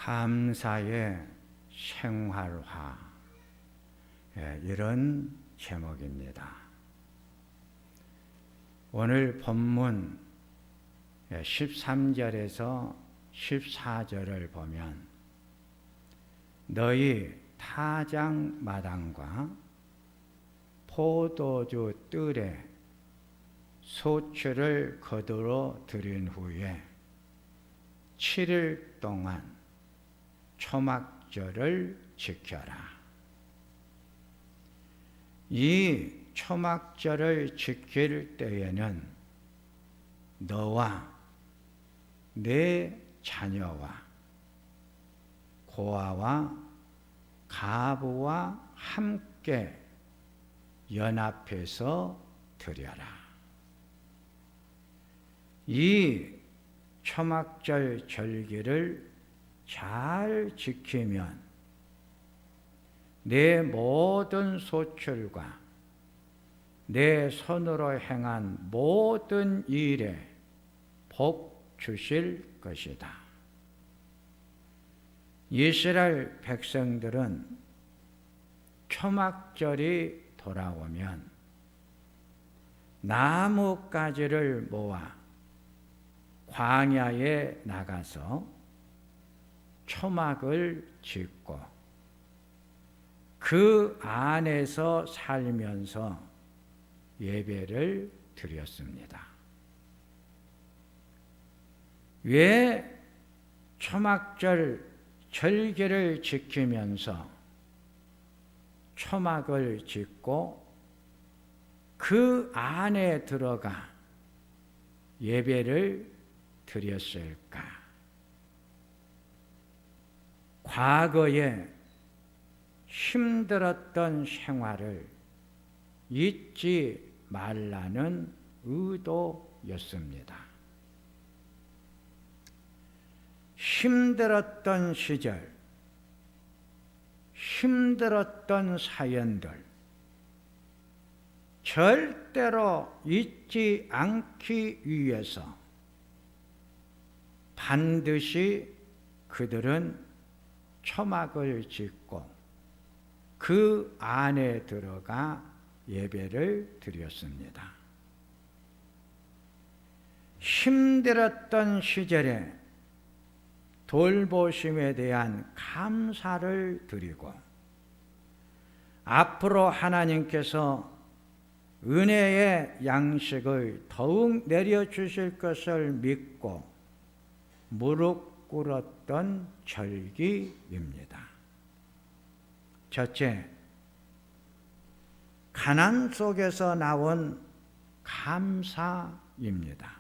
감사의 생활화, 이런 제목입니다. 오늘 본문 13절에서 14절을 보면 너희 타작 마당과 포도주 뜰에 소출을 거두어 들인 후에 7일 동안 초막절을 지켜라. 이 초막절을 지킬 때에는 너와 내 자녀와 고아와 가부와 함께 연합해서 드려라. 이 초막절 절기를 잘 지키면 내 모든 소출과 내 손으로 행한 모든 일에 복 주실 것이다. 이스라엘 백성들은 초막절이 돌아오면 나뭇가지를 모아 광야에 나가서 초막을 짓고 그 안에서 살면서 예배를 드렸습니다. 왜 초막절 절기를 지키면서 초막을 짓고 그 안에 들어가 예배를 드렸을까? 과거에 힘들었던 생활을 잊지 말라는 의도였습니다. 힘들었던 시절, 힘들었던 사연들 절대로 잊지 않기 위해서 반드시 그들은 초막을 짓고 그 안에 들어가 예배를 드렸습니다. 힘들었던 시절에 돌보심에 대한 감사를 드리고 앞으로 하나님께서 은혜의 양식을 더욱 내려주실 것을 믿고 무릎 꿇었던 절기입니다. 첫째, 가난 속에서 나온 감사입니다.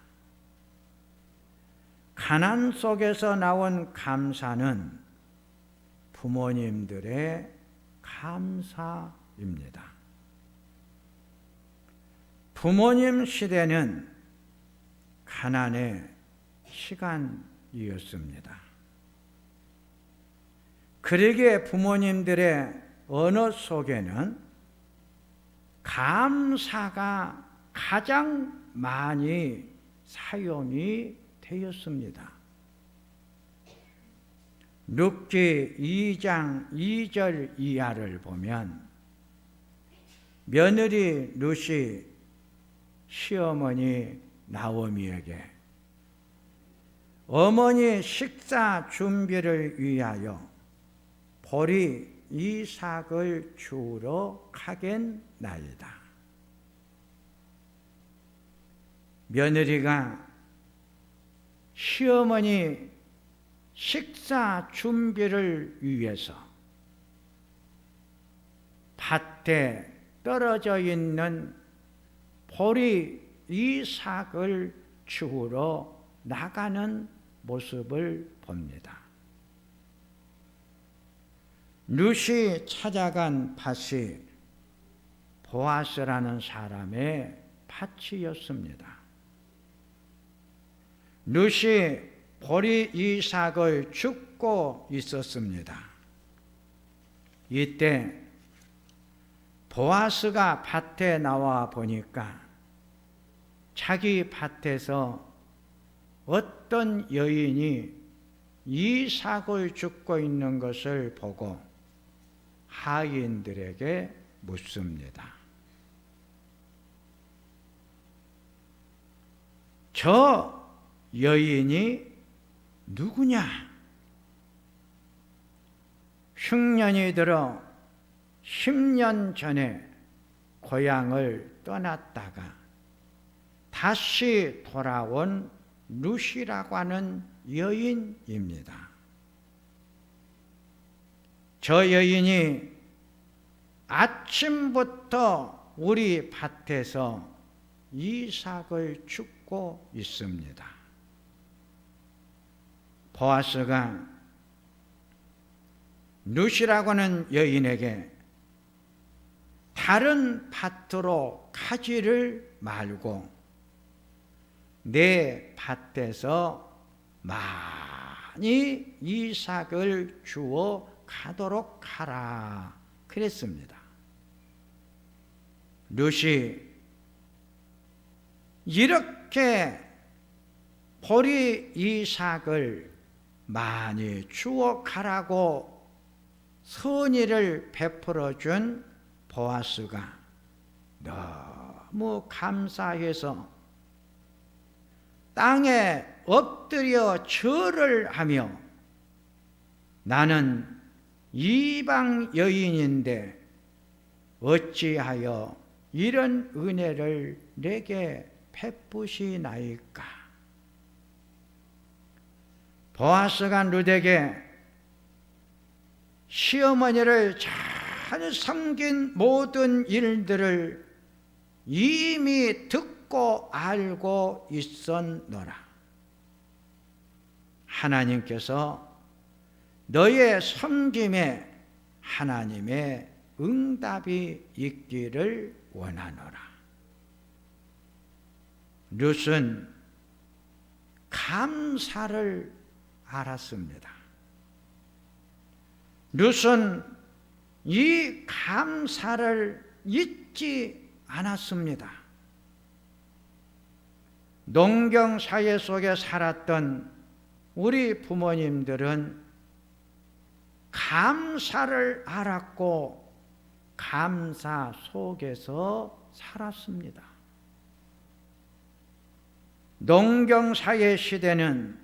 가난 속에서 나온 감사는 부모님들의 감사입니다. 부모님 시대는 가난의 시간이었습니다. 그러기에 부모님들의 언어 속에는 감사가 가장 많이 사용이 되었습니다. 룻기 2장 2절 이하를 보면 며느리 룻이 시어머니 나오미에게 어머니 식사 준비를 위하여 보리 이삭을 주우러 가겠나이다. 며느리가 시어머니 식사 준비를 위해서 밭에 떨어져 있는 보리 이삭을 주우러 나가는 모습을 봅니다. 룻이 찾아간 밭이 보아스라는 사람의 밭이었습니다. 룻이 보리 이삭을 줍고 있었습니다. 이때 보아스가 밭에 나와 보니까 자기 밭에서 어떤 여인이 이삭을 죽고 있는 것을 보고 하인들에게 묻습니다. 저 여인이 누구냐? 흉년이 들어 10년 전에 고향을 떠났다가 다시 돌아온 룻이라고 하는 여인입니다. 저 여인이 아침부터 우리 밭에서 이삭을 줍고 있습니다. 보아스가 룻이라고 하는 여인에게 다른 밭으로 가지를 말고 내 밭에서 많이 이삭을 주워 가도록 하라 그랬습니다. 룻이 이렇게 보리 이삭을 많이 주워 가라고 선의를 베풀어 준 보아스가 너무 감사해서 땅에 엎드려 절을 하며 나는 이방 여인인데 어찌하여 이런 은혜를 내게 베푸시나이까. 보아스가 룻에게 시어머니를 잘 섬긴 모든 일들을 이미 듣고 알고 있었노라. 하나님께서 너의 섬김에 하나님의 응답이 있기를 원하노라. 룻은 감사를 알았습니다. 룻은 이 감사를 잊지 않았습니다. 농경 사회 속에 살았던 우리 부모님들은 감사를 알았고 감사 속에서 살았습니다. 농경 사회 시대는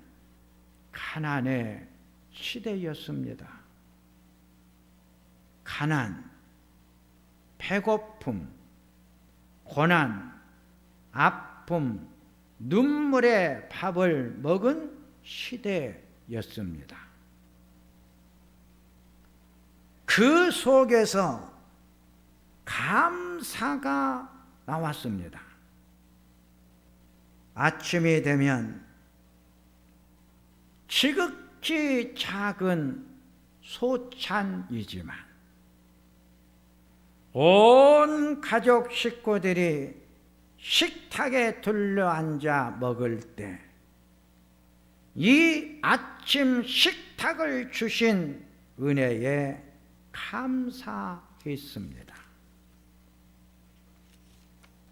가난의 시대였습니다. 가난, 배고픔, 고난, 아픔, 눈물의 밥을 먹은 시대였습니다. 그 속에서 감사가 나왔습니다. 아침이 되면 지극히 작은 소찬이지만 온 가족 식구들이 식탁에 둘러앉아 먹을 때 이 아침 식탁을 주신 은혜에 감사했습니다.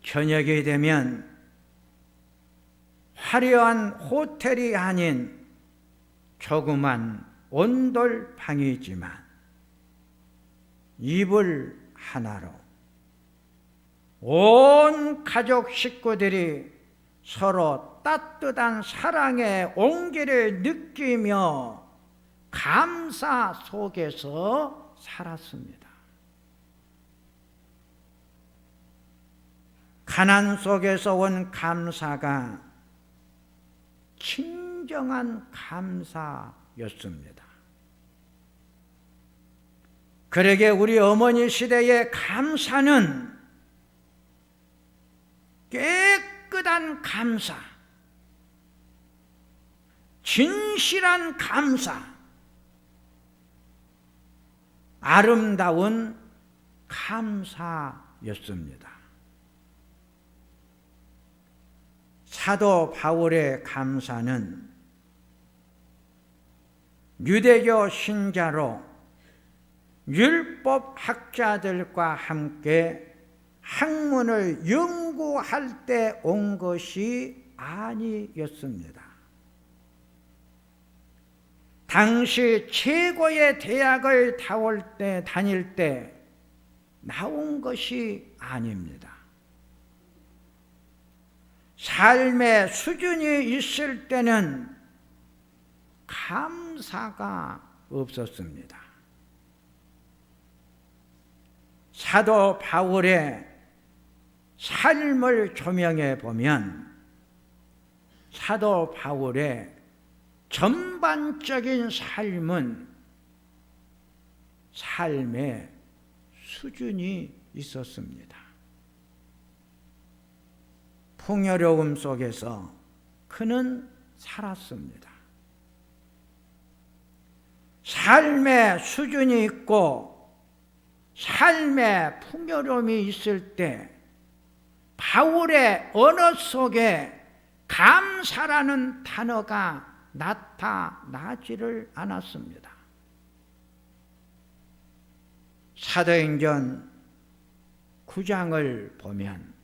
저녁이 되면 화려한 호텔이 아닌 조그만 온돌방이지만 이불 하나로 온 가족 식구들이 서로 따뜻한 사랑의 온기를 느끼며 감사 속에서 살았습니다. 가난 속에서 온 감사가 진정한 감사였습니다. 그러게 우리 어머니 시대의 감사는 깨끗한 감사, 진실한 감사, 아름다운 감사였습니다. 사도 바울의 감사는 유대교 신자로 율법 학자들과 함께 학문을 연구할 때 온 것이 아니었습니다. 당시 최고의 대학을 다닐 때 나온 것이 아닙니다. 삶의 수준이 있을 때는 감사가 없었습니다. 사도 바울의 삶을 조명해 보면 사도 바울의 전반적인 삶은 삶의 수준이 있었습니다. 풍요로움 속에서 그는 살았습니다. 삶의 수준이 있고 삶의 풍요로움이 있을 때 바울의 언어 속에 감사라는 단어가 나타나지를 않았습니다. 사도행전 9장을 보면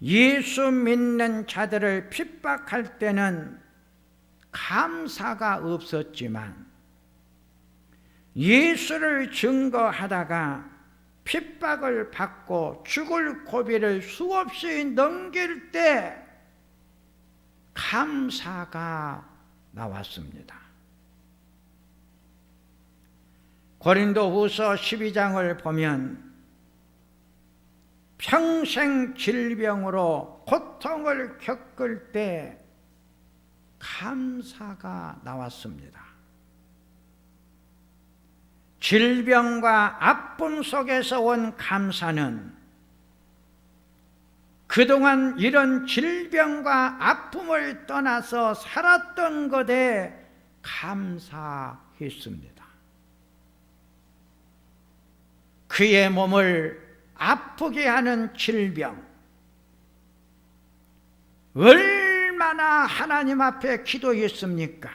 예수 믿는 자들을 핍박할 때는 감사가 없었지만 예수를 증거하다가 핍박을 받고 죽을 고비를 수없이 넘길 때 감사가 나왔습니다. 고린도후서 12장을 보면 평생 질병으로 고통을 겪을 때 감사가 나왔습니다. 질병과 아픔 속에서 온 감사는 그동안 이런 질병과 아픔을 떠나서 살았던 것에 감사했습니다. 그의 몸을 아프게 하는 질병, 얼마나 하나님 앞에 기도했습니까?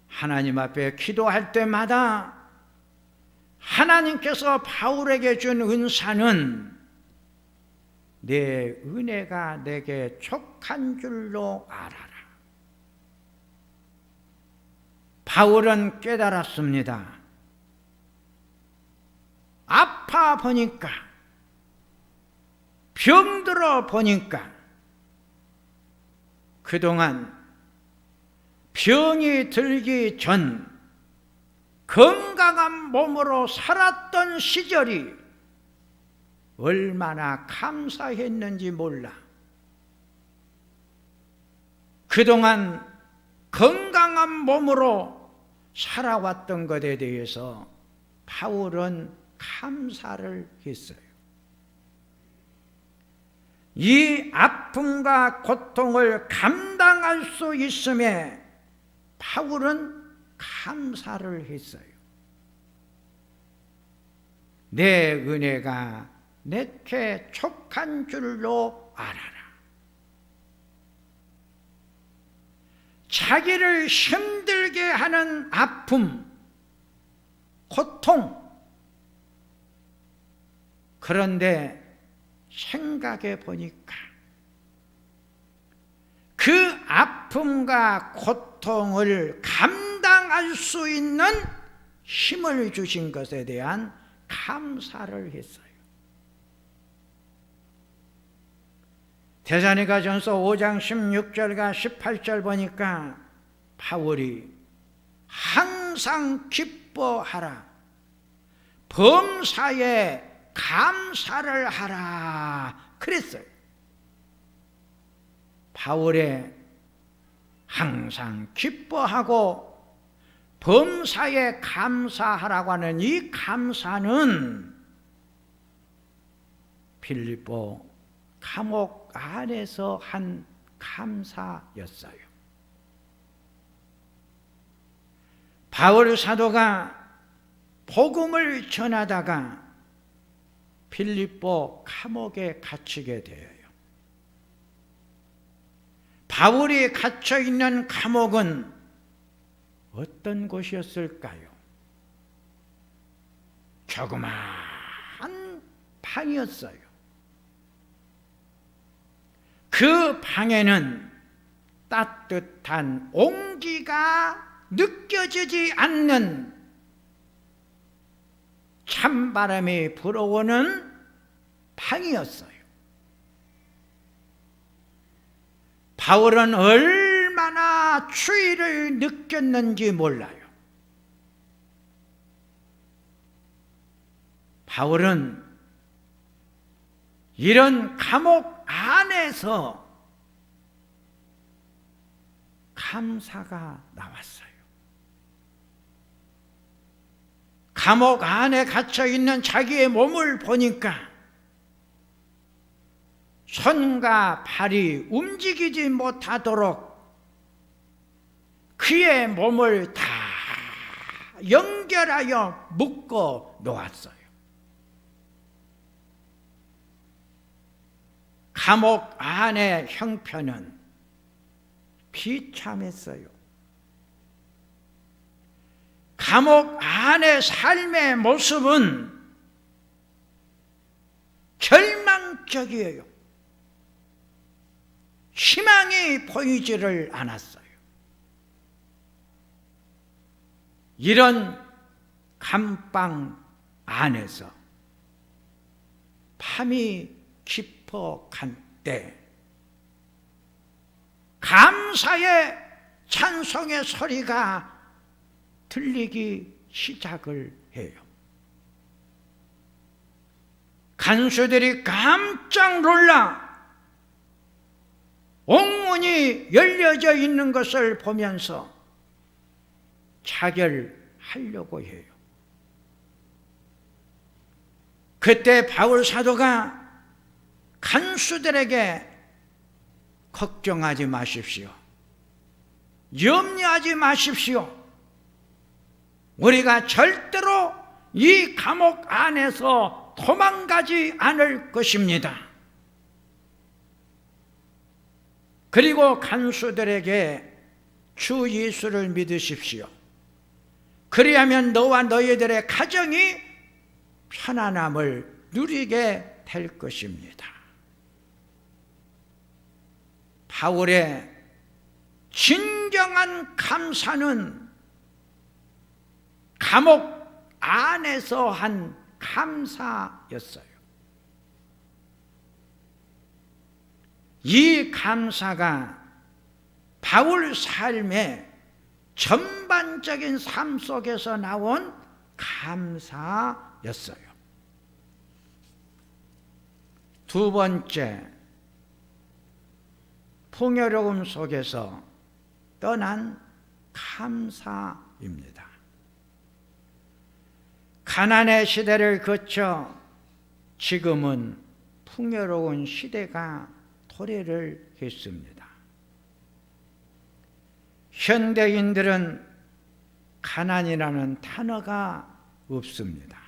하나님 앞에 기도할 때마다 하나님께서 바울에게 준 은사는 내 은혜가 내게 족한 줄로 알아라. 바울은 깨달았습니다. 아파 보니까, 병들어 보니까 그동안 병이 들기 전 건강한 몸으로 살았던 시절이 얼마나 감사했는지 몰라. 그동안 건강한 몸으로 살아왔던 것에 대해서 바울은 감사를 했어요. 이 아픔과 고통을 감당할 수 있음에 바울은 감사를 했어요. 내 은혜가 내게 족한 줄로 알아라. 자기를 힘들게 하는 아픔, 고통, 그런데 생각해 보니까 그 아픔과 고통을 감당할 수 있는 힘을 주신 것에 대한 감사를 했어요. 데살로니가전서 5장 16절과 18절 보니까 바울이 항상 기뻐하라, 범사에 감사를 하라 그랬어요. 바울의 항상 기뻐하고 범사에 감사하라고 하는 이 감사는 빌립보 감옥 안에서 한 감사였어요. 바울 사도가 복음을 전하다가 빌립보 감옥에 갇히게 되어요. 바울이 갇혀있는 감옥은 어떤 곳이었을까요? 조그마한 방이었어요. 그 방에는 따뜻한 온기가 느껴지지 않는 찬바람이 불어오는 방이었어요. 바울은 얼마나 추위를 느꼈는지 몰라요. 바울은 이런 감옥 안에서 감사가 나왔어요. 감옥 안에 갇혀 있는 자기의 몸을 보니까 손과 발이 움직이지 못하도록 그의 몸을 다 연결하여 묶어 놓았어요. 감옥 안의 형편은 비참했어요. 감옥 안의 삶의 모습은 절망적이에요. 희망이 보이지를 않았어요. 이런 감방 안에서 밤이 깊어간 때 감사의 찬송의 소리가 들리기 시작을 해요. 간수들이 깜짝 놀라 옥문이 열려져 있는 것을 보면서 자결하려고 해요. 그때 바울 사도가 간수들에게 걱정하지 마십시오. 염려하지 마십시오. 우리가 절대로 이 감옥 안에서 도망가지 않을 것입니다. 그리고 간수들에게 주 예수를 믿으십시오. 그리하면 너와 너희들의 가정이 편안함을 누리게 될 것입니다. 바울의 진정한 감사는 감옥 안에서 한 감사였어요. 이 감사가 바울 삶의 전반적인 삶 속에서 나온 감사였어요. 두 번째, 풍요로움 속에서 떠난 감사입니다. 가난의 시대를 거쳐 지금은 풍요로운 시대가 도래를 했습니다. 현대인들은 가난이라는 단어가 없습니다.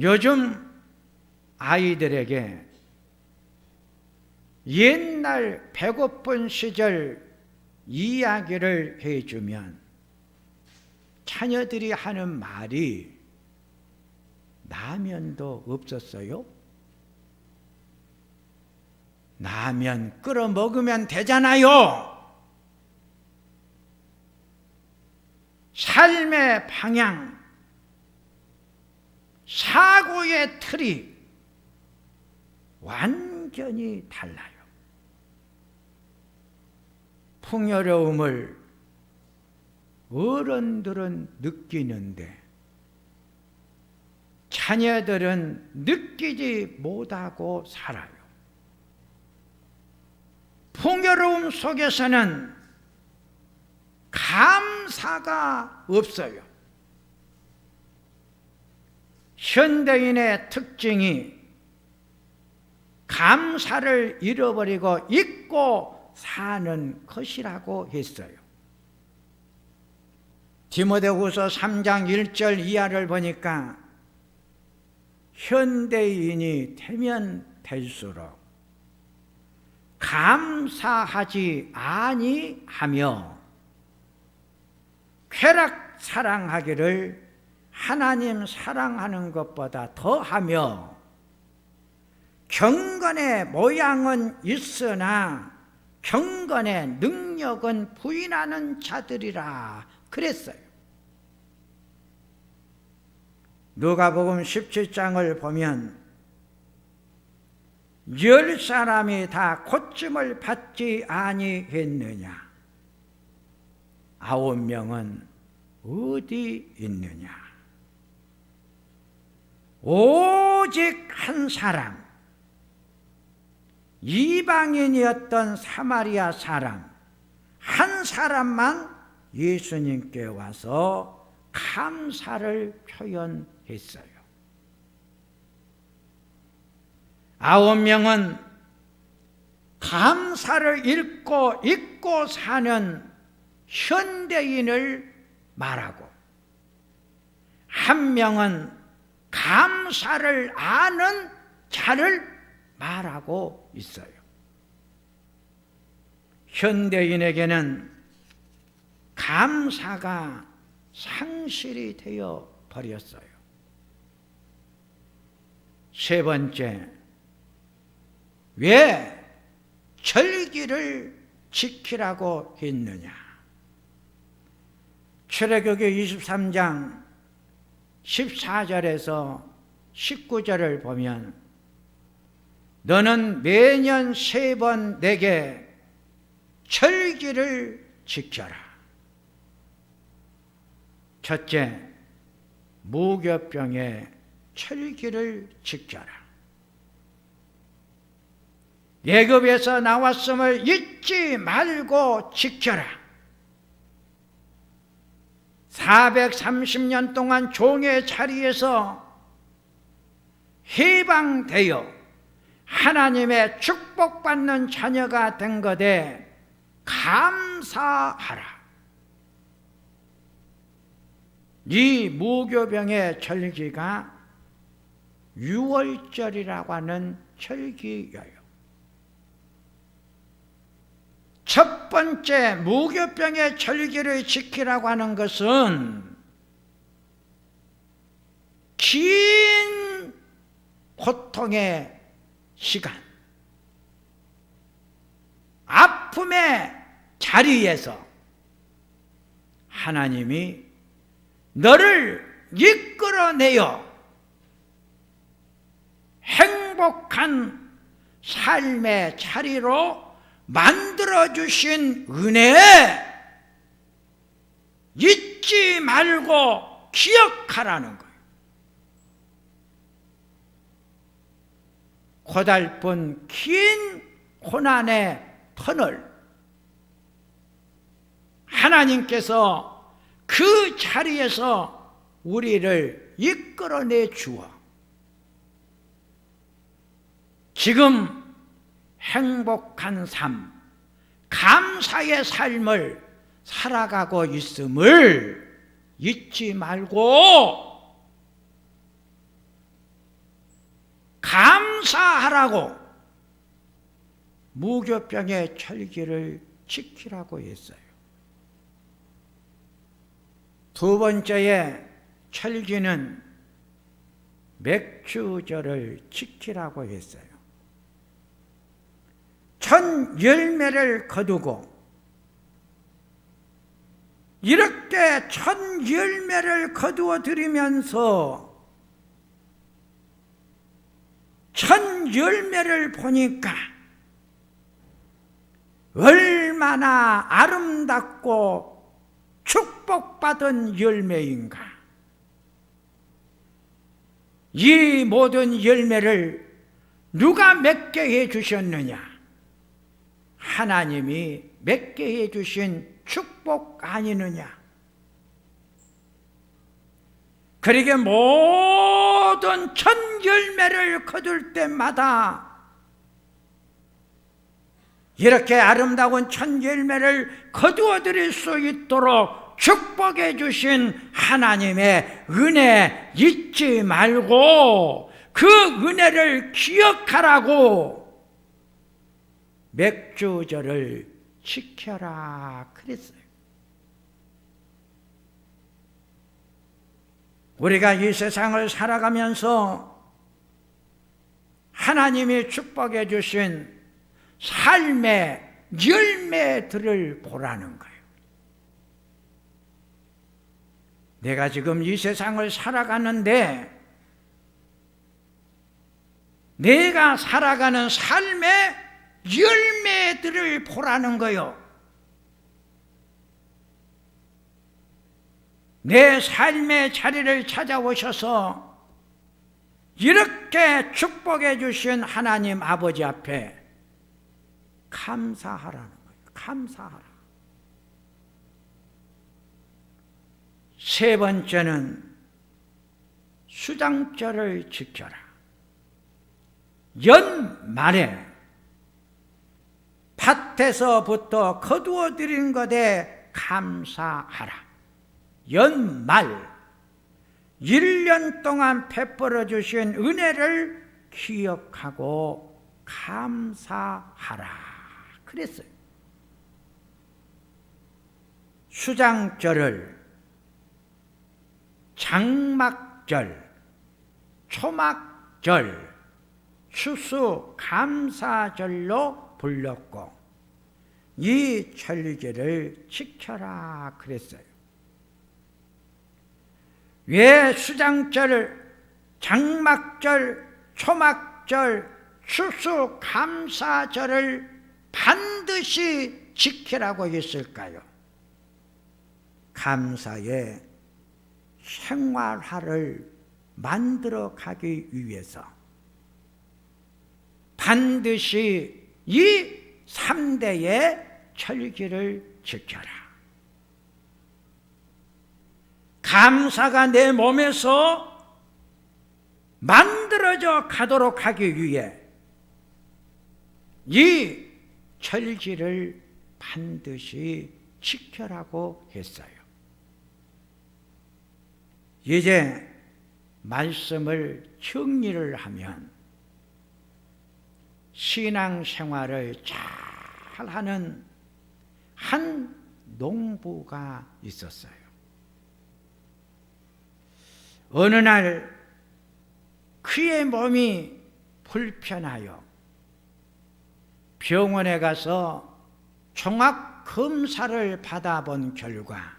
요즘 아이들에게 옛날 배고픈 시절 이야기를 해주면 자녀들이 하는 말이 라면도 없었어요? 라면 끓여 먹으면 되잖아요. 삶의 방향, 사고의 틀이 완전히 달라요. 풍요로움을 어른들은 느끼는데 자녀들은 느끼지 못하고 살아요. 풍요로움 속에서는 감사가 없어요. 현대인의 특징이 감사를 잃어버리고 잊고 사는 것이라고 했어요. 디모데후서 3장 1절 이하를 보니까 현대인이 되면 될수록 감사하지 아니하며 쾌락 사랑하기를 하나님 사랑하는 것보다 더하며 경건의 모양은 있으나 경건의 능력은 부인하는 자들이라 그랬어요. 누가복음 17장을 보면 10사람이 다 고침을 받지 아니했느냐? 9명은 어디 있느냐? 오직 한 사람, 이방인이었던 사마리아 사람 한 사람만 예수님께 와서 감사를 표현했어요. 9명은 감사를 잊고 사는 현대인을 말하고, 한 명은 감사를 아는 자를 말하고 있어요. 현대인에게는 감사가 상실이 되어 버렸어요. 세 번째, 왜 절기를 지키라고 했느냐? 출애굽기 23장 14절에서 19절을 보면 너는 매년 3번 내게 절기를 지켜라. 첫째, 무교병의 절기를 지켜라. 애굽에서 나왔음을 잊지 말고 지켜라. 430년 동안 종의 자리에서 해방되어 하나님의 축복받는 자녀가 된 것에 감사하라. 이 무교병의 절기가 유월절이라고 하는 절기예요. 첫 번째 무교병의 절기를 지키라고 하는 것은 긴 고통의 시간, 아픔의 자리에서 하나님이 너를 이끌어내어 행복한 삶의 자리로 만들어주신 은혜에 잊지 말고 기억하라는 거예요. 고달픈 긴 고난의 터널, 하나님께서 그 자리에서 우리를 이끌어내 주어 지금 행복한 삶, 감사의 삶을 살아가고 있음을 잊지 말고 감사하라고 무교병의 절기를 지키라고 했어요. 두 번째의 절기는 맥주절을 지키라고 했어요. 첫 열매를 거두고 이렇게 첫 열매를 거두어 드리면서 첫 열매를 보니까 얼마나 아름답고 축복받은 열매인가. 이 모든 열매를 누가 맺게 해주셨느냐? 하나님이 맺게 해주신 축복 아니느냐? 그러게 모든 첫 열매를 거둘 때마다 이렇게 아름다운 첫 열매를 거두어 드릴 수 있도록 축복해 주신 하나님의 은혜 잊지 말고 그 은혜를 기억하라고 맥주절을 지켜라 그랬어요. 우리가 이 세상을 살아가면서 하나님이 축복해 주신 삶의 열매들을 보라는 거예요. 내가 지금 이 세상을 살아가는데 내가 살아가는 삶의 열매들을 보라는 거요. 내 삶의 자리를 찾아오셔서 이렇게 축복해 주신 하나님 아버지 앞에 감사하라는 거예요. 감사하라. 세 번째는 수장절을 지켜라. 연말에 밭에서부터 거두어 들인 것에 감사하라. 연말 1년 동안 베풀어 주신 은혜를 기억하고 감사하라 그랬어요. 수장절을 장막절, 초막절, 추수감사절로 불렀고 이 절기를 지켜라 그랬어요. 왜 수장절, 장막절, 초막절, 추수감사절을 반드시 지키라고 했을까요? 감사의 생활화를 만들어 가기 위해서 반드시 이 3대의 절기를 지켜라. 감사가 내 몸에서 만들어져 가도록 하기 위해 이 절기를 반드시 지켜라고 했어요. 이제 말씀을 정리를 하면 신앙생활을 잘하는 한 농부가 있었어요. 어느 날 그의 몸이 불편하여 병원에 가서 종합 검사를 받아본 결과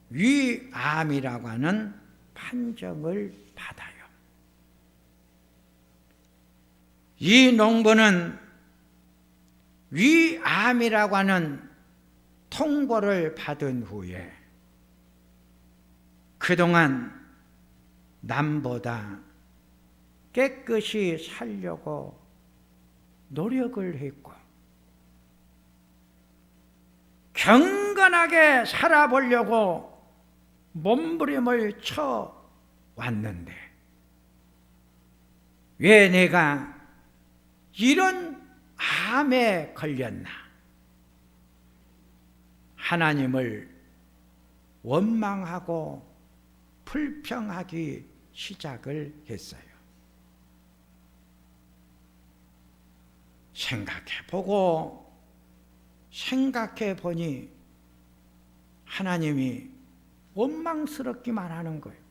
위암이라고 하는 판정을 받아요. 이 농부는 위암이라고 하는 통보를 받은 후에 그동안 남보다 깨끗이 살려고 노력을 했고 경건하게 살아보려고 몸부림을 쳐 왔는데 왜 내가 이런 암에 걸렸나? 하나님을 원망하고 불평하기 시작을 했어요. 생각해 보니 하나님이 원망스럽기만 하는 거예요.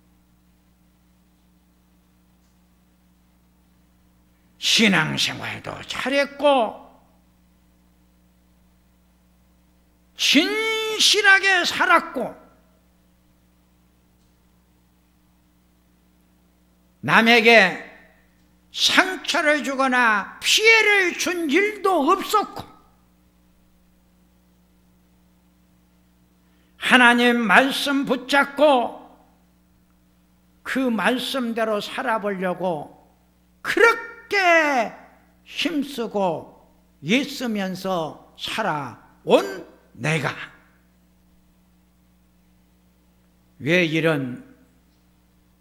신앙생활도 잘했고 진실하게 살았고 남에게 상처를 주거나 피해를 준 일도 없었고 하나님 말씀 붙잡고 그 말씀대로 살아보려고 그렇게 힘쓰고 애쓰면서 살아온 내가 왜 이런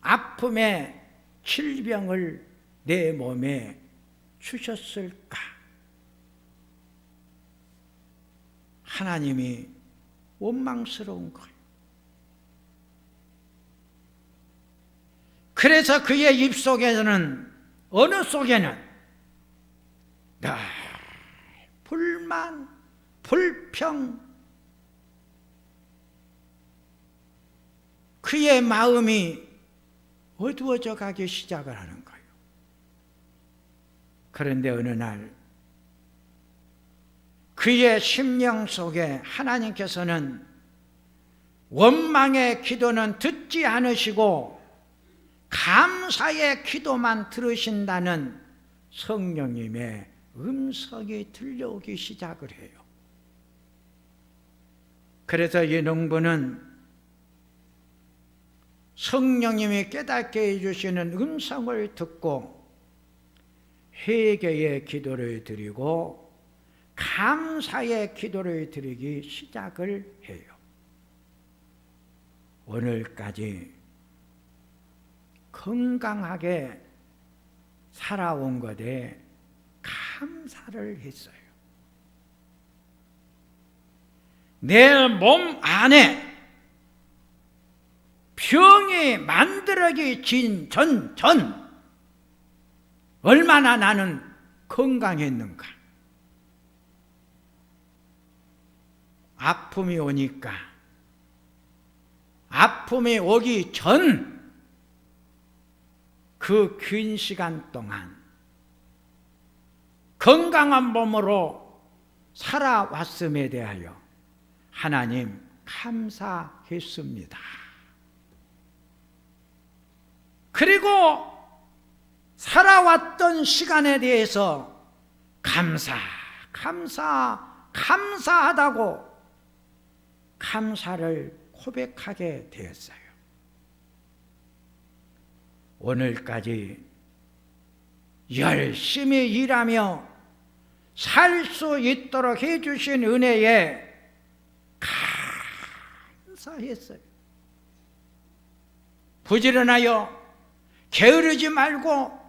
아픔의 질병을 내 몸에 주셨을까? 하나님이 원망스러운 거예요. 그래서 그의 입속에는 어느 속에는 늘 불만, 불평, 그의 마음이 어두워져 가기 시작을 하는 거예요. 그런데 어느 날 그의 심령 속에 하나님께서는 원망의 기도는 듣지 않으시고 감사의 기도만 들으신다는 성령님의 음성이 들려오기 시작을 해요. 그래서 이 농부는 성령님이 깨닫게 해주시는 음성을 듣고 회개의 기도를 드리고 감사의 기도를 드리기 시작을 해요. 오늘까지 건강하게 살아온 것에 감사를 했어요. 내 몸 안에 병이 만들어지기 전 얼마나 나는 건강했는가. 아픔이 오니까, 아픔이 오기 전 그 긴 시간 동안 건강한 몸으로 살아왔음에 대하여 하나님 감사했습니다. 그리고 살아왔던 시간에 대해서 감사하다고 감사를 고백하게 되었어요. 오늘까지 열심히 일하며 살 수 있도록 해주신 은혜에 감사했어요. 부지런하여 게으르지 말고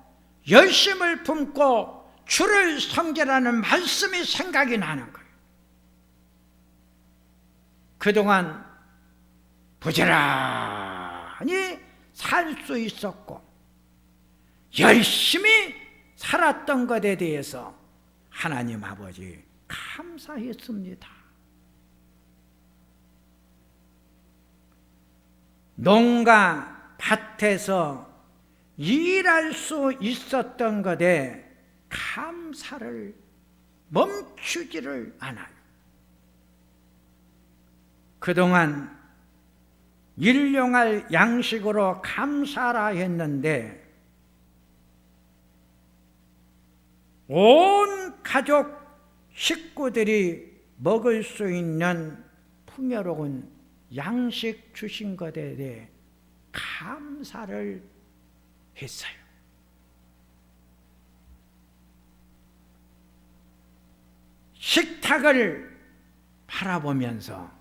열심을 품고 주를 섬기라는 말씀이 생각이 나는 거예요. 그동안 부지런히 살 수 있었고 열심히 살았던 것에 대해서 하나님 아버지 감사했습니다. 농가 밭에서 일할 수 있었던 것에 감사를 멈추지를 않아요. 그동안 일용할 양식으로 감사라 했는데 온 가족 식구들이 먹을 수 있는 풍요로운 양식 주신 것에 대해 감사를 했어요. 식탁을 바라보면서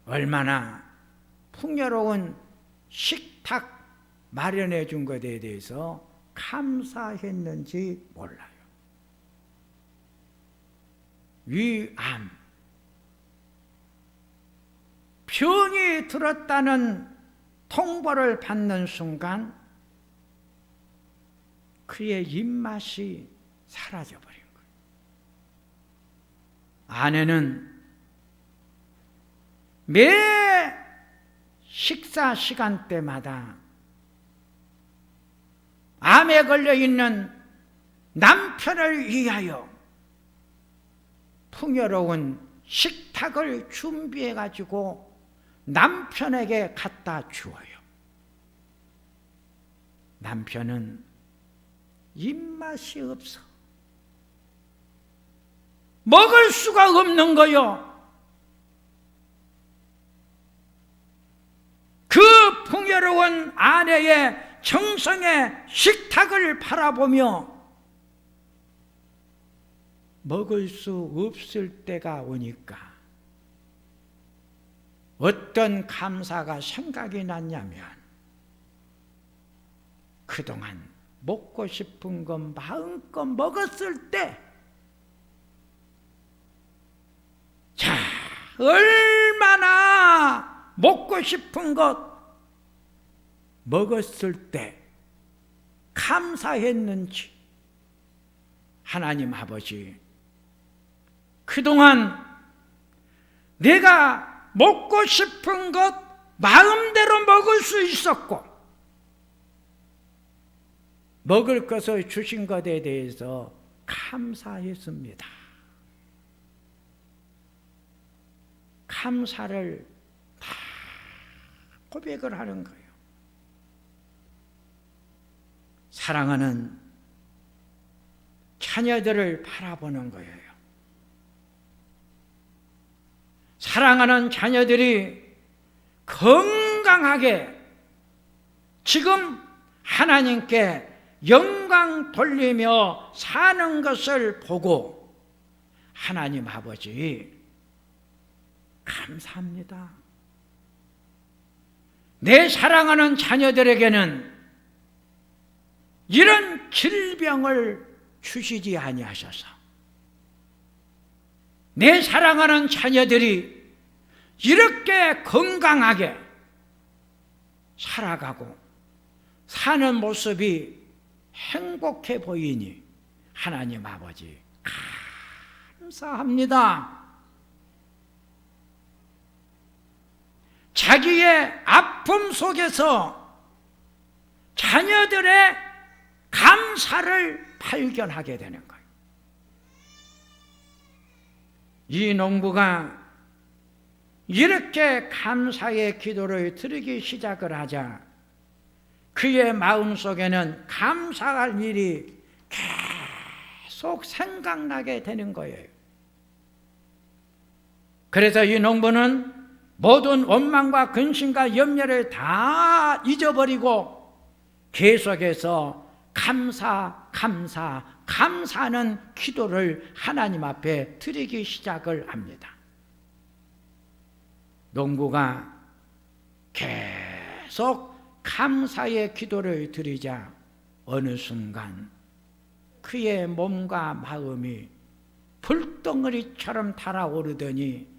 얼마나 풍요로운 식탁 마련해 준 것에 대해서 감사했는지 몰라요. 위암, 병이 들었다는 통보를 받는 순간 그의 입맛이 사라져버린 거예요. 아내는 매 식사 시간대마다 암에 걸려있는 남편을 위하여 풍요로운 식탁을 준비해가지고 남편에게 갖다 주어요. 남편은 입맛이 없어 먹을 수가 없는 거요. 그 풍요로운 아내의 정성의 식탁을 바라보며 먹을 수 없을 때가 오니까 어떤 감사가 생각이 났냐면 그동안 먹고 싶은 것 마음껏 먹었을 때 자, 얼마나 먹고 싶은 것 먹었을 때 감사했는지 하나님 아버지 그동안 내가 먹고 싶은 것 마음대로 먹을 수 있었고 먹을 것을 주신 것에 대해서 감사했습니다. 감사를 다 고백을 하는 거예요. 사랑하는 자녀들을 바라보는 거예요. 사랑하는 자녀들이 건강하게 지금 하나님께 영광 돌리며 사는 것을 보고 하나님 아버지 감사합니다. 내 사랑하는 자녀들에게는 이런 질병을 주시지 아니하셔서 내 사랑하는 자녀들이 이렇게 건강하게 살아가고 사는 모습이 행복해 보이니 하나님 아버지 감사합니다. 자기의 아픔 속에서 자녀들의 감사를 발견하게 되는 거예요. 이 농부가 이렇게 감사의 기도를 드리기 시작을 하자 그의 마음속에는 감사할 일이 계속 생각나게 되는 거예요. 그래서 이 농부는 모든 원망과 근심과 염려를 다 잊어버리고 계속해서 감사하는 기도를 하나님 앞에 드리기 시작을 합니다. 농부가 계속 감사의 기도를 드리자 어느 순간 그의 몸과 마음이 불덩어리처럼 달아오르더니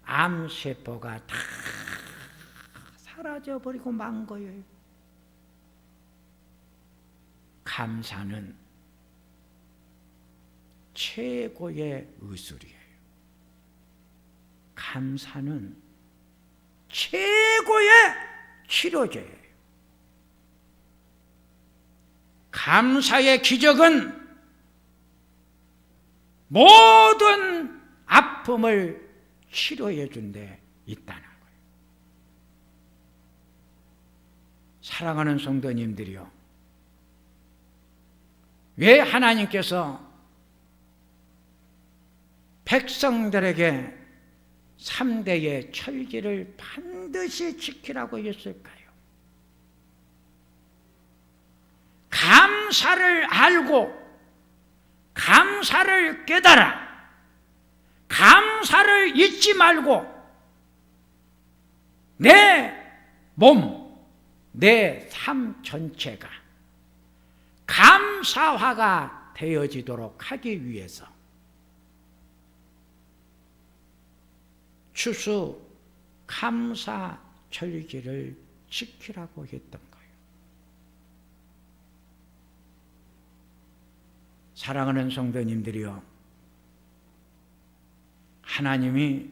암세포가 다 사라져버리고 만 거예요. 감사는 최고의 의술이에요. 감사는 최고의 치료제예요. 감사의 기적은 모든 아픔을 치료해 준 데 있다는 거예요. 사랑하는 성도님들이요, 왜 하나님께서 백성들에게 3대의 철기를 반드시 지키라고 했을까요? 감사를 알고 감사를 깨달아 감사를 잊지 말고 내 몸, 내 삶 전체가 감사화가 되어지도록 하기 위해서 추수 감사 절기를 지키라고 했던 거예요. 사랑하는 성도님들이요, 하나님이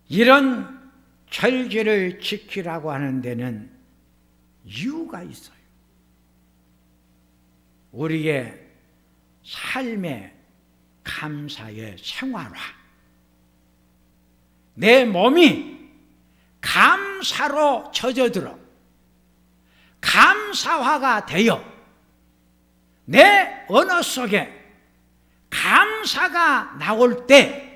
이런 절기를 지키라고 하는 데는 이유가 있어요. 우리의 삶의 감사의 생활화, 내 몸이 감사로 젖어들어 감사화가 되어 내 언어 속에 감사가 나올 때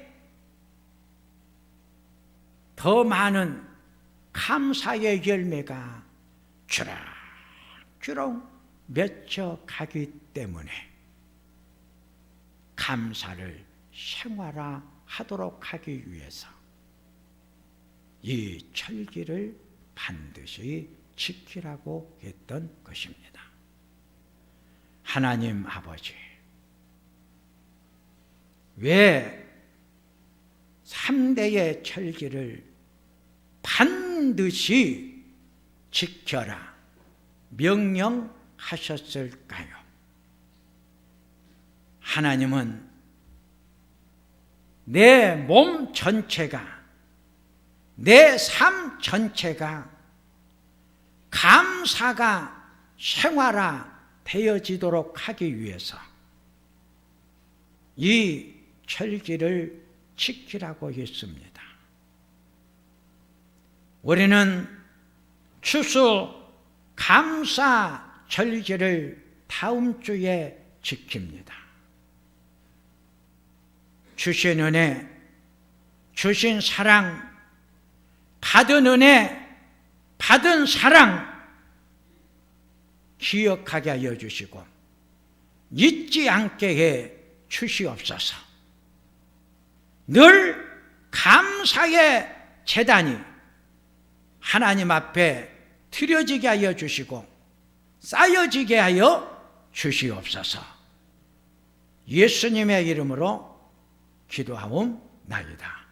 더 많은 감사의 열매가 주렁주렁 맺혀가기 때문에 감사를 생활화하도록 하기 위해서 이 절기를 반드시 지키라고 했던 것입니다. 하나님 아버지, 왜 3대의 절기를 반드시 지켜라 명령하셨을까요? 하나님은 내 몸 전체가, 내 삶 전체가 감사가 생활화 되어지도록 하기 위해서 이 절기를 지키라고 했습니다. 우리는 추수 감사 절기를 다음 주에 지킵니다. 주신 은혜, 주신 사랑, 받은 은혜, 받은 사랑 기억하게 하여 주시고 잊지 않게 해 주시옵소서. 늘 감사의 제단이 하나님 앞에 드려지게 하여 주시고 쌓여지게 하여 주시옵소서. 예수님의 이름으로 기도하옵나이다.